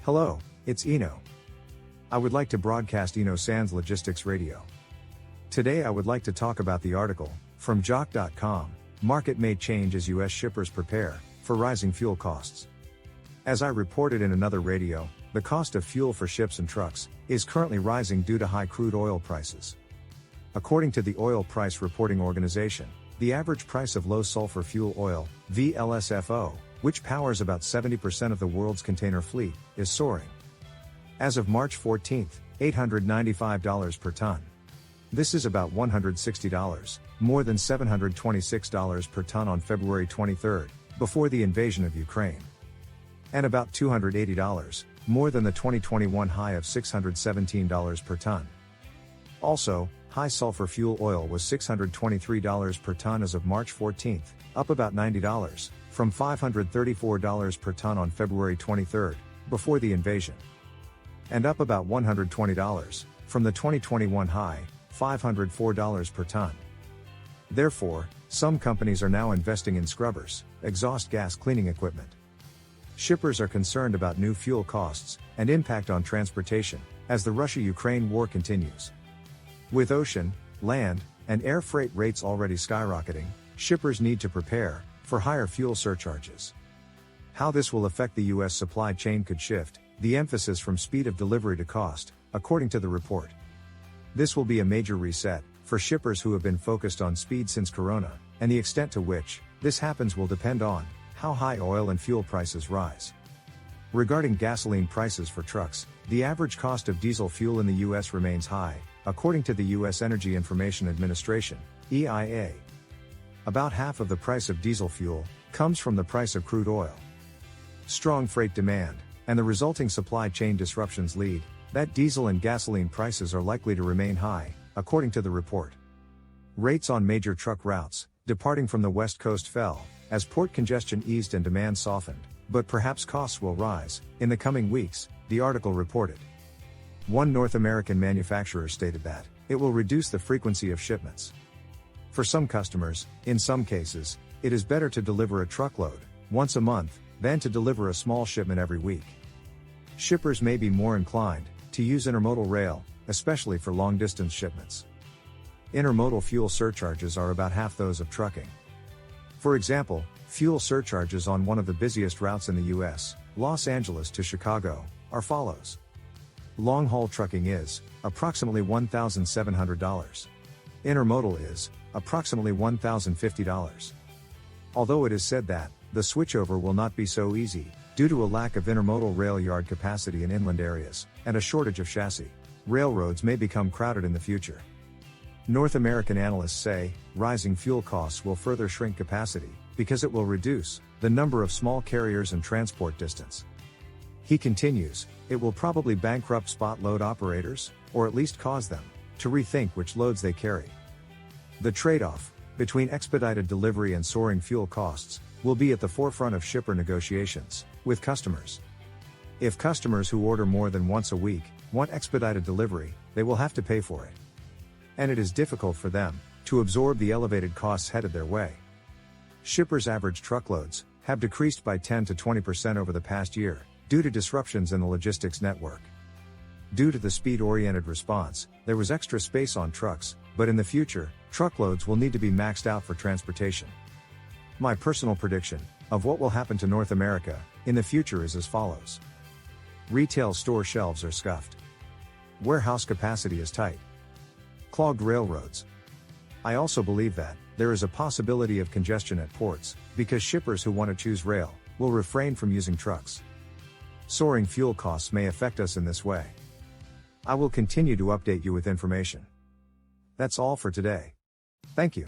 Hello, it's Iino. I would like to broadcast Iino Sans Logistics Radio. Today I would like to talk about the article, from jock.com, Market May Change as US Shippers Prepare for Rising Fuel Costs. As I reported in another radio, the cost of fuel for ships and trucks is currently rising due to high crude oil prices. According to the Oil Price Reporting Organization, the average price of low sulfur fuel oil, VLSFO, which powers about 70% of the world's container fleet, is soaring. As of March 14, $895 per ton. This is about $160, more than $726 per ton on February 23, before the invasion of Ukraine. And about $280, more than the 2021 high of $617 per ton. Also, high sulfur fuel oil was $623 per ton as of March 14, up about $90, from $534 per ton on February 23, before the invasion. And up about $120, from the 2021 high, $504 per ton. Therefore, some companies are now investing in scrubbers, exhaust gas cleaning equipment. Shippers are concerned about new fuel costs and impact on transportation as the Russia-Ukraine war continues. With ocean, land, and air freight rates already skyrocketing, shippers need to prepare for higher fuel surcharges. How this will affect the U.S. supply chain could shift the emphasis from speed of delivery to cost, according to the report. This will be a major reset for shippers who have been focused on speed since Corona, and the extent to which this happens will depend on how high oil and fuel prices rise. Regarding gasoline prices for trucks, the average cost of diesel fuel in the U.S. remains high, according to the U.S. Energy Information Administration, EIA. About half of the price of diesel fuel comes from the price of crude oil. Strong freight demand and the resulting supply chain disruptions lead that diesel and gasoline prices are likely to remain high, according to the report. Rates on major truck routes departing from the West Coast fell as port congestion eased and demand softened, but perhaps costs will rise in the coming weeks, the article reported. One North American manufacturer stated that it will reduce the frequency of shipments. For some customers, in some cases, it is better to deliver a truckload once a month than to deliver a small shipment every week. Shippers may be more inclined to use intermodal rail, especially for long-distance shipments. Intermodal fuel surcharges are about half those of trucking. For example, fuel surcharges on one of the busiest routes in the U.S., Los Angeles to Chicago, are follows. Long-haul trucking is approximately $1,700. Intermodal is approximately $1,050. Although it is said that the switchover will not be so easy, due to a lack of intermodal rail yard capacity in inland areas, and a shortage of chassis, railroads may become crowded in the future. North American analysts say, rising fuel costs will further shrink capacity, because it will reduce the number of small carriers and transport distance. He continues, it will probably bankrupt spot load operators, or at least cause them to rethink which loads they carry. The trade-off between expedited delivery and soaring fuel costs will be at the forefront of shipper negotiations with customers. If customers who order more than once a week want expedited delivery, they will have to pay for it. And it is difficult for them to absorb the elevated costs headed their way. Shippers' average truckloads have decreased by 10 to 20% over the past year, due to disruptions in the logistics network. Due to the speed-oriented response, there was extra space on trucks, but in the future, truckloads will need to be maxed out for transportation. My personal prediction of what will happen to North America in the future is as follows. Retail store shelves are scuffed. Warehouse capacity is tight. Clogged railroads. I also believe that there is a possibility of congestion at ports, because shippers who want to choose rail will refrain from using trucks. Soaring fuel costs may affect us in this way. I will continue to update you with information. That's all for today. Thank you.